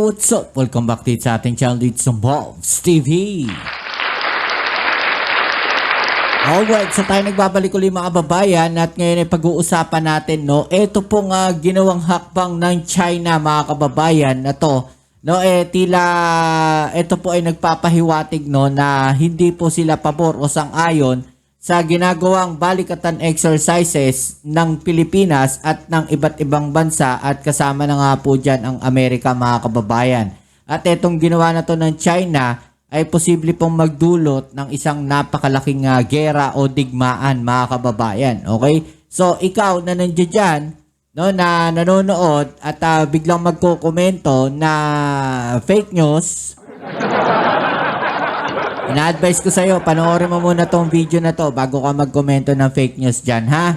what's up? Welcome back dito sa ating channel dito sa Bobs TV. Alright, so tayo nagbabalik ulit mga kababayan at ngayon ay pag-uusapan natin, no? Ito pong ginawang hakbang ng China mga kababayan na to, no? Tila ito po ay nagpapahiwatig, no, na hindi po sila pabor o sang-ayon sa ginagawang balikatan exercises ng Pilipinas at ng iba't ibang bansa at kasama na nga po dyan ang Amerika mga kababayan. At itong ginawa na to ng China ay posible pong magdulot ng isang napakalaking gera o digmaan mga kababayan. Okay? So ikaw na nandiyan dyan, no, na nanonood at biglang magkokomento na fake news, ina-advise ko sa'yo, panoorin mo muna tong video na to bago ka magkomento ng fake news dyan, ha?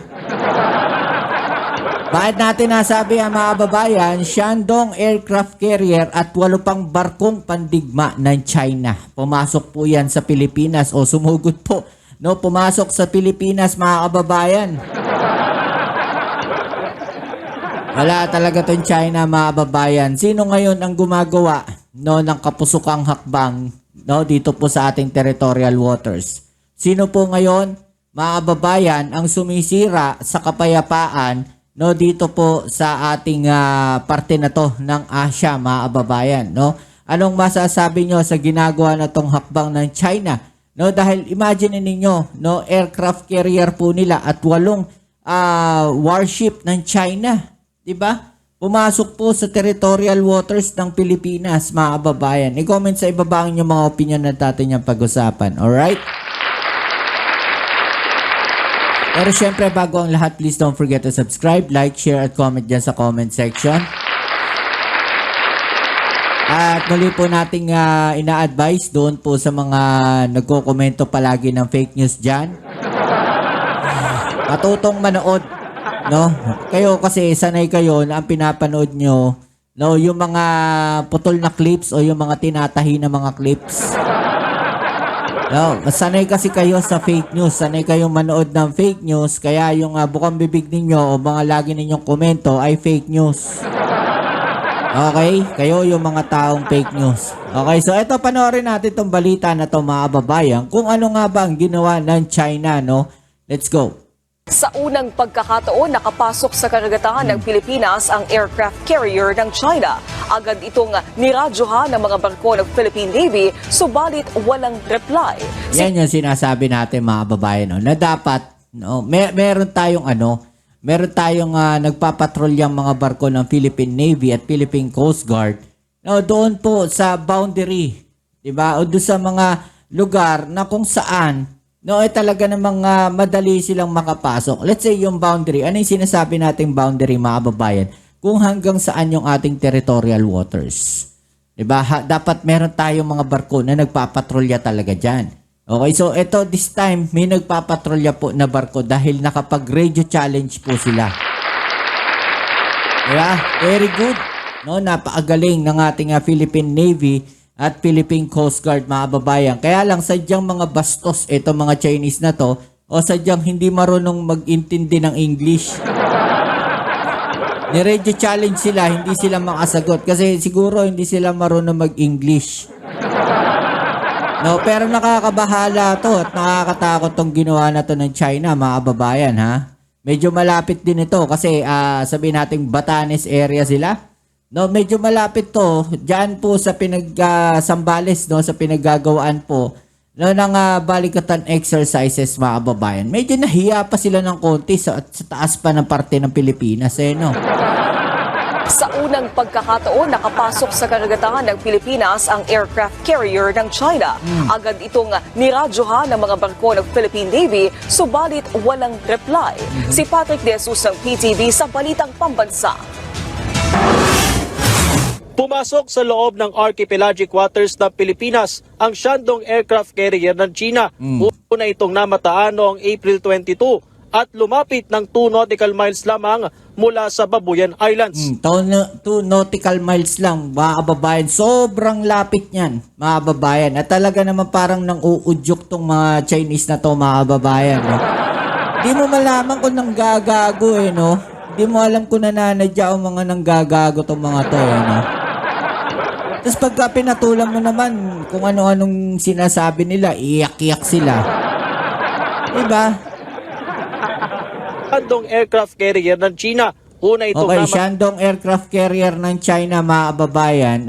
Bakit natin nasabi mga kababayan, Shandong aircraft carrier at 8 pang barkong pandigma ng China. Pumasok po yan sa Pilipinas o sumugod po, no? Pumasok sa Pilipinas mga kababayan. Wala talaga tong China mga kababayan. Sino ngayon ang gumagawa, no, ng kapusukang hakbang, no, dito po sa ating territorial waters? Sino po ngayon, mga kababayan, ang sumisira sa kapayapaan, no, dito po sa ating parte na to ng Asia, mga kababayan, no? Anong masasabi nyo sa ginagawa na tong hakbang ng China? No, dahil imagine ninyo, no, aircraft carrier po nila at 8 warship ng China, 'di ba? Pumasok po sa territorial waters ng Pilipinas, mga kababayan. I-comment sa ibaba ang inyong mga opinion na natin yung pag-usapan. Alright? Pero syempre, bago ang lahat, please don't forget to subscribe, like, share, at comment dyan sa comment section. At muli po nating ina-advise doon po sa mga nagko-komento palagi ng fake news dyan. Matutong manood. No? Kayo kasi sanay kayo na ang pinapanood nyo, no, yung mga putol na clips o yung mga tinatahi na mga clips. No, sanay kasi kayo sa fake news, sanay kayong manood ng fake news, kaya yung bukang bibig ninyo o mga lagi ninyong komento ay fake news. Okay? Kayo yung mga taong fake news. Okay, so ito, panoorin natin tong balita na to mga kababayan, kung ano nga ba ang ginawa ng China, no? Let's go. Sa unang pagkakataon, nakapasok sa karagatan ng Pilipinas ang aircraft carrier ng China. Agad itong niradyohan ng mga barko ng Philippine Navy, subalit walang reply. Yan yung sinasabi natin mga babae, no, na dapat, no, meron tayong nagpapatrolyang mga barko ng Philippine Navy at Philippine Coast Guard, no, doon po sa boundary, 'di ba? O doon sa mga lugar na kung saan, no, ay talaga namang madali silang makapasok. Let's say yung boundary. Ano yung sinasabi nating boundary, mga kababayan? Kung hanggang saan yung ating territorial waters. Diba? Dapat meron tayong mga barko na nagpapatrolya talaga dyan. Okay, so ito, this time, may nagpapatrolya po na barko dahil nakapag-radio challenge po sila. Diba? Very good. No, napakagaling ng ating Philippine Navy at Philippine Coast Guard, mga kababayan. Kaya lang sadyang mga bastos itong mga Chinese na to o sadyang hindi marunong mag-intindi ng English. Ni-radio challenge sila, hindi sila makasagot kasi siguro hindi sila marunong mag-English. No, pero nakakabahala to at nakakatakot tong ginawa na to ng China, mga kababayan, ha? Medyo malapit din ito kasi sabihin nating Batanes area sila. No, medyo malapit to, diyan po sa Sambales, no, sa pinaggagawaan po, no, ng balikatan exercises, mga kababayan. Medyo nahiya pa sila ng konti sa taas pa ng parte ng Pilipinas, no. Sa unang pagkakataon, nakapasok sa karagatan ng Pilipinas ang aircraft carrier ng China. Agad itong niradyohan ng mga barko ng Philippine Navy, subalit walang reply. Si Patrick De Jesus ng PTV sa Balitang Pambansa. Pumasok sa loob ng archipelagic waters ng Pilipinas ang Shandong aircraft carrier ng China. Una itong namataan noong April 22 at lumapit ng 2 nautical miles lamang mula sa Babuyan Islands. 2 nautical miles lang, mga kababayan. Sobrang lapit niyan, mga kababayan. At talaga naman parang nang uudyok tong mga Chinese na to, mga kababayan. No? Di mo malaman kung nang gagago, no? Di mo alam kung nananadya ang mga nanggagago tong mga to, no? Tapos pagka pinatulan mo naman kung ano-anong sinasabi nila, iyak-iyak sila. Diba? Shandong aircraft carrier ng China. Una itong Okay, Shandong aircraft carrier ng China, mga kababayan.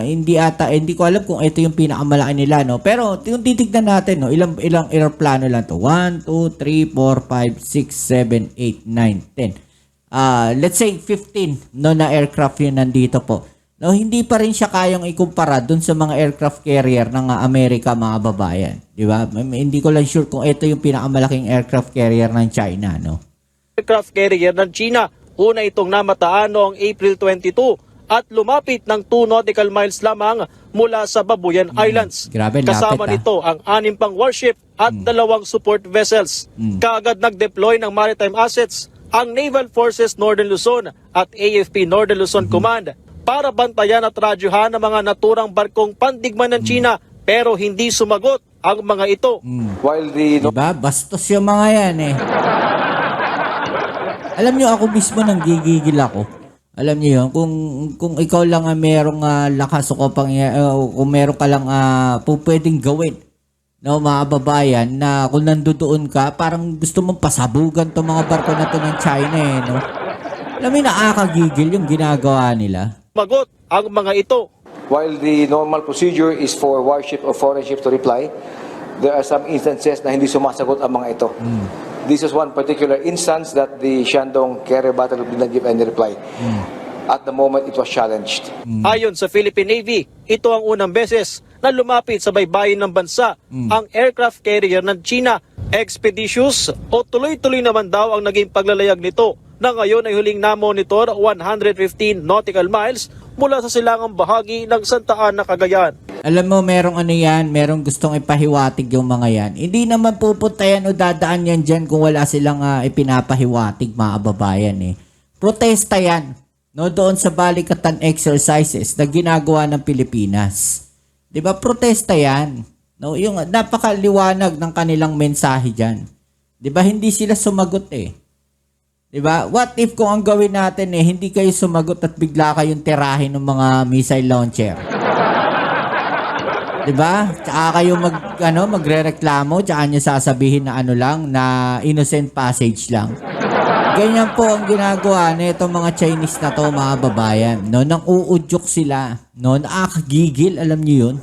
Hindi ko alam kung ito yung pinakamalaki nila, no? Pero yung titignan natin, no, ilang aeroplano lang to. 1, 2, 3, 4, 5, 6, 7, 8, 9, 10. Let's say 15 no, na aircraft yun nandito po. No, hindi pa rin siya kayang ikumpara dun sa mga aircraft carrier ng Amerika, mga kababayan. Di ba? Hindi ko lang sure kung ito yung pinakamalaking aircraft carrier ng China, no? aircraft carrier ng China. Una itong namataan noong April 22 at lumapit ng 2 nautical miles lamang mula sa Babuyan Islands. Grabe, lapit, Kasama nito ang 6 pang warship at 2 support vessels. Kaagad nag-deploy ng maritime assets ang Naval Forces Northern Luzon at AFP Northern Luzon Command para bantayan at radyohan ang mga naturang barkong pandigman ng China, pero hindi sumagot ang mga ito. While the Diba? Bastos yung mga yan eh. Alam nyo, ako mismo nang gigigil ako. Alam nyo yun, kung ikaw lang merong lakas o kung meron ka lang pwedeng gawin, no, mga babayan, na kung nandoon ka, parang gusto mong pasabugan tong mga barko na to ng China eh, no? Alam mo, nakakagigil yung ginagawa nila. Sumagot ang mga ito. while the normal procedure is for warship or foreign ship to reply, there are some instances na hindi sumasagot ang mga ito. This is one particular instance that the Shandong carrier battle did not give any reply. At the moment, it was challenged. Ayon sa Philippine Navy, ito ang unang beses na lumapit sa baybayin ng bansa ang aircraft carrier ng China. Expeditious o tuloy-tuloy naman daw ang naging paglalayag nito na ngayon ay huling namonitor 115 nautical miles mula sa silangang bahagi ng Santa Ana, Cagayan. Alam mo, merong merong gustong ipahiwatig yung mga yan. Hindi naman pupunta yan o dadaan yan dyan kung wala silang ipinapahiwatig, mga kababayan eh. Protesta yan, no, doon sa balikatan exercises na ginagawa ng Pilipinas. 'Di ba? Protesta yan. No, yung napakaliwanag ng kanilang mensahe diyan. 'Di ba? Hindi sila sumagot eh. 'Di ba? What if kung ang gawin natin hindi kayo sumagot at bigla kayong tirahin ng mga missile launcher? 'Di ba? Tsaka kayo magrereklamo, tsaka niyo sasabihin na na innocent passage lang. Ganyan po ang ginagawa nito mga Chinese na to, mga babayan. No, nang uudyok sila, no, nakakagigil, alam niyo 'yun.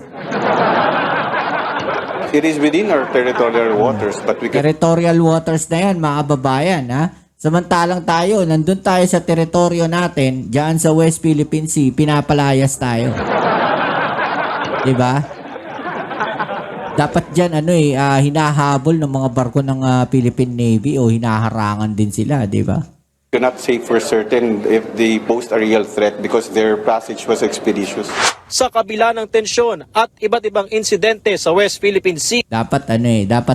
It is within our territorial waters, but we can Territorial waters na 'yan, mga babayan, ha. Samantalang tayo, nandun tayo sa teritoryo natin, diyan sa West Philippine Sea, pinapalayas tayo. 'Di ba? Dapat dyan, hinahabol ng mga barko ng Philippine Navy o hinaharangan din sila, di ba? cannot say for certain if they pose a real threat because their passage was expeditious. Sa kabila ng tensyon at iba't ibang insidente sa West Philippine Sea, Dapat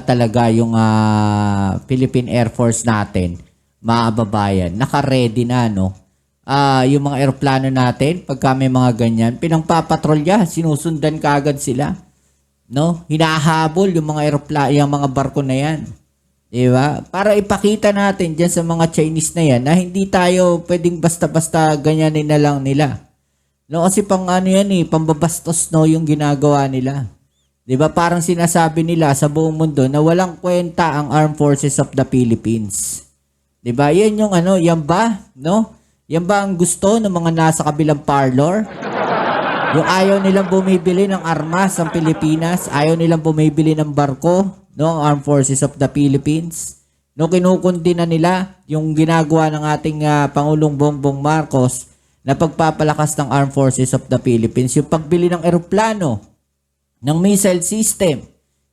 talaga yung Philippine Air Force natin, mga babayan, naka-ready na, no? Yung mga eroplano natin, pagka may mga ganyan, pinangpapatrolya, sinusundan kaagad sila. No? Hinahabol yung mga yung mga barko na yan. Diba? Para ipakita natin dyan sa mga Chinese na yan na hindi tayo pwedeng basta-basta ganyanin na lang nila. No? Kasi pambabastos, no, yung ginagawa nila. Diba? Parang sinasabi nila sa buong mundo na walang kwenta ang Armed Forces of the Philippines. Diba? Yan yung yan ba? No? Yan ba ang gusto ng mga nasa kabilang parlor? Yung ayaw nilang bumibili ng armas ng Pilipinas, ayaw nilang bumibili ng barko, no, ang Armed Forces of the Philippines. No, kinukundi na nila yung ginagawa ng ating Pangulong Bongbong Marcos na pagpapalakas ng Armed Forces of the Philippines, yung pagbili ng eroplano, ng missile system,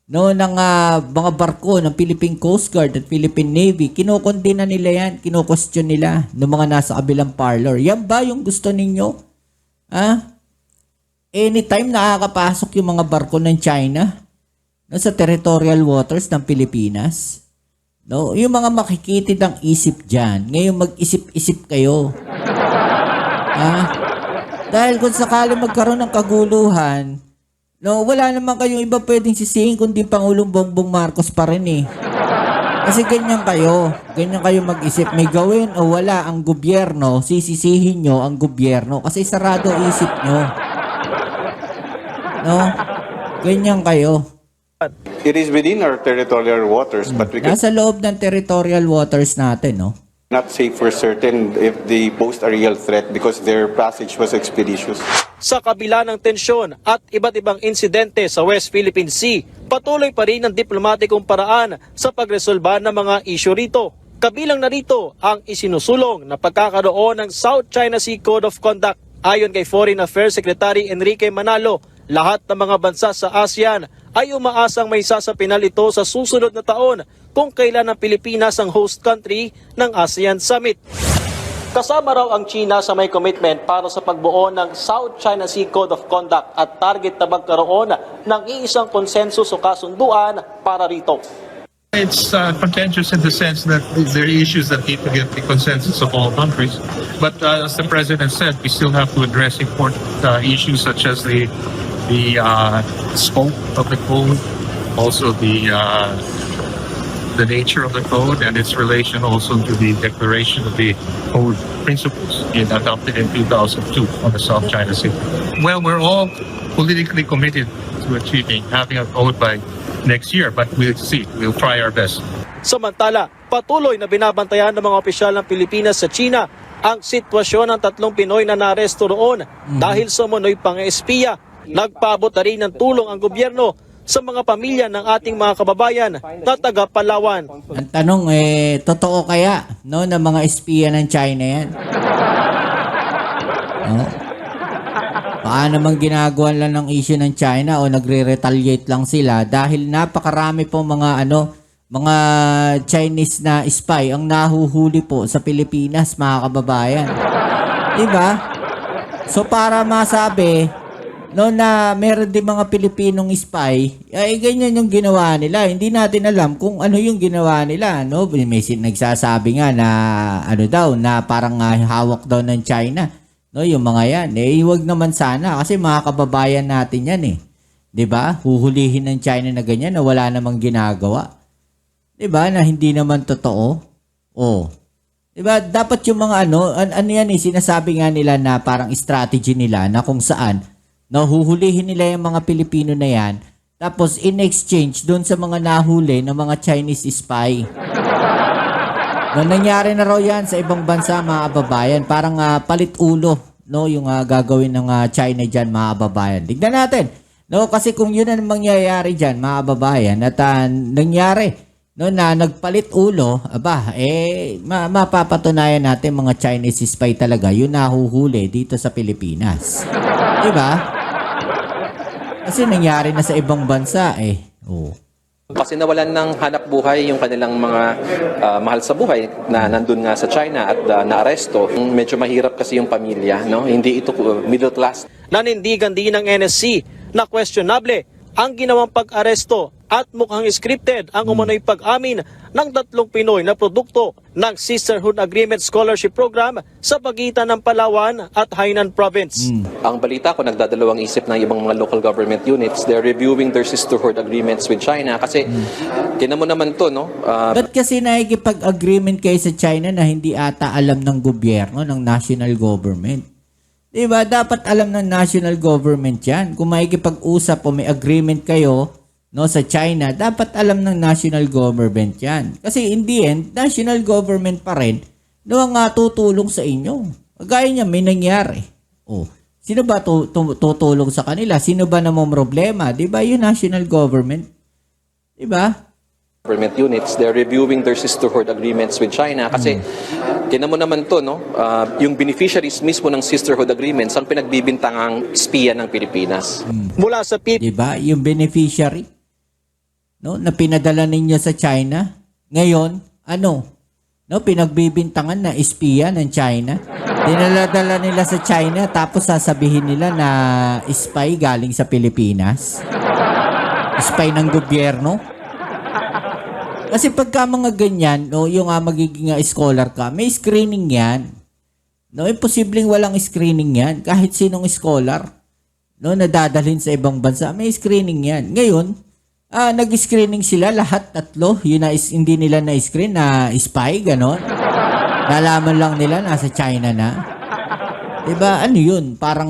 no, ng mga barko ng Philippine Coast Guard at Philippine Navy. Kinukundi na nila yan, kinu-question nila ng mga nasa kabilang parlor. Yan ba yung gusto ninyo? Anytime nakakapasok yung mga barko ng China, no, sa territorial waters ng Pilipinas, no, yung mga makikitid ang isip dyan, ngayon mag-isip-isip kayo. Dahil kung sakali magkaroon ng kaguluhan, no, wala naman kayong iba pwedeng sisihin kundi Pangulong Bongbong Marcos pa rin eh. Kasi ganyan kayo mag-isip, may gawin o wala ang gobyerno, sisisihin nyo ang gobyerno kasi sarado isip nyo. No? Ganyan kayo. It is within our territorial waters, but we Nasa loob ng territorial waters natin, no? cannot say for certain if they pose a real threat because their passage was expeditious. Sa kabila ng tensyon at iba't ibang insidente sa West Philippine Sea, patuloy pa rin ang diplomatikong paraan sa pagresolba ng mga isyu rito. Kabilang na rito ang isinusulong na pagkakaroon ng South China Sea Code of Conduct. Ayon kay Foreign Affairs Secretary Enrique Manalo, lahat ng mga bansa sa ASEAN ay umaasang may sasapinal ito sa susunod na taon kung kailan ang Pilipinas ang host country ng ASEAN Summit. Kasama raw ang China sa may commitment para sa pagbuo ng South China Sea Code of Conduct at target na magkaroon ng iisang konsensus o kasunduan para rito. It's contentious in the sense that there are issues that need to get the consensus of all countries. But as the President said, we still have to address important issues such as the scope of the code, also the nature of the code and its relation also to the declaration of the code principles adopted in 2002 on the South China Sea. Well, we're all politically committed to achieving having a code by next year, but we'll see. We'll try our best. Samantala, patuloy na binabantayan ng mga opisyal ng Pilipinas sa China ang sitwasyon ng 3 Pinoy na naresto roon dahil sa umunoy pang-espiya. Nagpaabot na rin ng tulong ang gobyerno sa mga pamilya ng ating mga kababayan na taga Palawan. Ang tanong totoo kaya no na mga espiya ng China yan? No? Baka naman ginagawa lang ng issue ng China o nagre-retaliate lang sila dahil napakarami po mga mga Chinese na spy ang nahuhuli po sa Pilipinas, mga kababayan. Diba? So para masabi no na meron din mga Pilipinong spy, ay ganyan yung ginawa nila. Hindi natin alam kung ano yung ginawa nila, no? May nagsasabi nga na na parang hawak daw ng China, no, yung mga yan. Huwag naman sana kasi mga kababayan natin yan 'Di ba? Huhulihin ng China na ganyan na wala namang ginagawa. 'Di ba? Na hindi naman totoo. Oh. 'Di ba? Dapat yung mga yan sinasabi nga nila na parang strategy nila na kung saan huhulihin nila yung mga Pilipino na yan, tapos in exchange doon sa mga nahuli ng mga Chinese spy. Nangyari na raw yan sa ibang bansa, mga kababayan. Parang palit ulo, no, yung gagawin ng China dyan, mga kababayan. Tignan natin. No, kasi kung yun ang mangyayari dyan, mga kababayan, at nangyari, no, na nagpalit ulo, mapapatunayan natin mga Chinese spy talaga, yun nahuhuli dito sa Pilipinas. Diba? Kasi nangyari na sa ibang bansa Oh. Kasi nawalan ng hanap buhay yung kanilang mga mahal sa buhay na nandun nga sa China at naaresto. Medyo mahirap kasi yung pamilya, no? Hindi ito middle class. Nanindigan din ng NSC na questionable ang ginawang pag-aresto at mukhang scripted ang umano'y pag-amin ng 3 Pinoy na produkto ng Sisterhood Agreement Scholarship Program sa pagitan ng Palawan at Hainan Province. Ang balita ko, nagdadalawang isip ng ibang mga local government units. They're reviewing their sisterhood agreements with China kasi tinan mo naman to, no? Ba't kasi nakikipag-agreement kayo sa China na hindi ata alam ng gobyerno, ng national government? Diba? Dapat alam ng national government yan. Kung makikipag-usap o may agreement kayo, no, sa China, dapat alam ng national government yan. Kasi in the end, national government pa rin no ang tutulong sa inyo. Gaya niya, may nangyari. Oh, sino ba tutulong sa kanila? Sino ba namang problema? Diba? Yung national government. Diba? Government units, they're reviewing their sisterhood agreements with China kasi tinan mo naman to, no? Yung beneficiaries mismo ng sisterhood agreements ang pinagbibintangang espiya ng Pilipinas. Mula sa Diba? Yung beneficiary, no, na pinadala ninyo sa China, ngayon, no, pinagbibintangan na espiya ng China. Dinaladala nila sa China tapos sasabihin nila na spy galing sa Pilipinas. Spy ng gobyerno. Kasi pagka mga ganyan, no, yung magiging scholar ka, may screening yan. No, imposibleng walang screening yan. Kahit sinong scholar, no, nadadalhin sa ibang bansa, may screening yan. Ngayon, nag-screening sila lahat 3. Yun na hindi nila na-screen na spy, ganon. Nalaman lang nila nasa China na. Diba, ano yun? Parang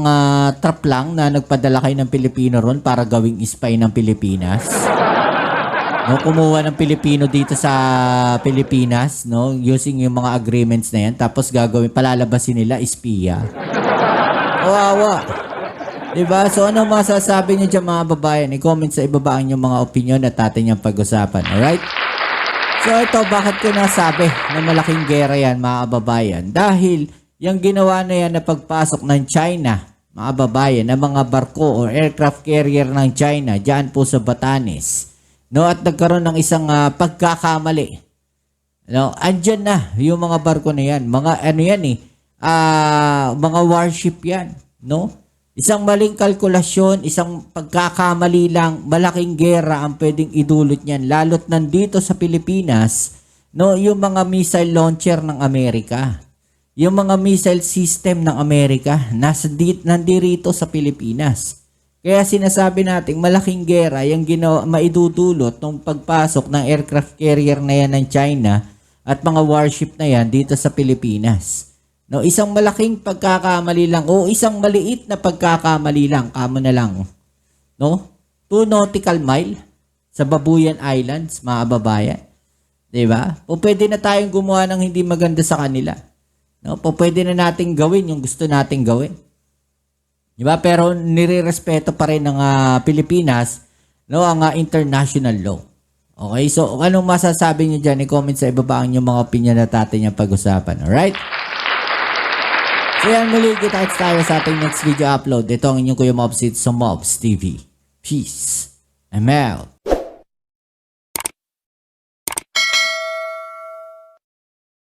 trap lang na nagpadala kayo ng Pilipino ron para gawing spy ng Pilipinas. No, kumuha ng Pilipino dito sa Pilipinas, no, using yung mga agreements na yan, tapos gagawin, palalabasin nila, espiya. Kawawa. Diba? So, ano masasabi niyo dyan mga babayan? I-comment sa ibaba ang inyong mga opinion at atin yung pag-usapan. Alright? So, ito, bakit ko nasabi na malaking gera yan mga babayan? Dahil, yung ginawa na yan na pagpasok ng China, mga babayan, na mga barko o aircraft carrier ng China, dyan po sa Batanes, no, at nagkaroon ng isang pagkakamali. No, andyan na yung mga barko na yan. Mga ano yan mga warship yan, no? Isang maling kalkulasyon, isang pagkakamali lang, malaking gera ang pwedeng idulot niyan. Lalo't nandito sa Pilipinas, no, yung mga missile launcher ng Amerika. Yung mga missile system ng Amerika nandirito sa Pilipinas. Kaya sinasabi natin malaking gera yung maidudulot ng pagpasok ng aircraft carrier na yan ng China at mga warship na yan dito sa Pilipinas. No, isang malaking pagkakamali lang o isang maliit na pagkakamali lang, kamo na lang. No? 2 nautical mile sa Babuyan Islands, mga babayan. 'Di ba? O pwede na tayong gumawa ng hindi maganda sa kanila. No, po pwede na nating gawin yung gusto nating gawin. Diba? Pero nirerespeto pa rin ng Pilipinas, no, ang international law. Okay? So, anong masasabi niyo dyan? I-comment sa ibaba ang inyong mga opinion na atin yung pag-usapan. Alright? So, yan muli. Kita-kits tayo sa ating next video upload. Ito ang inyong Kuya Mobs sa Mobs TV. Peace. I'm out.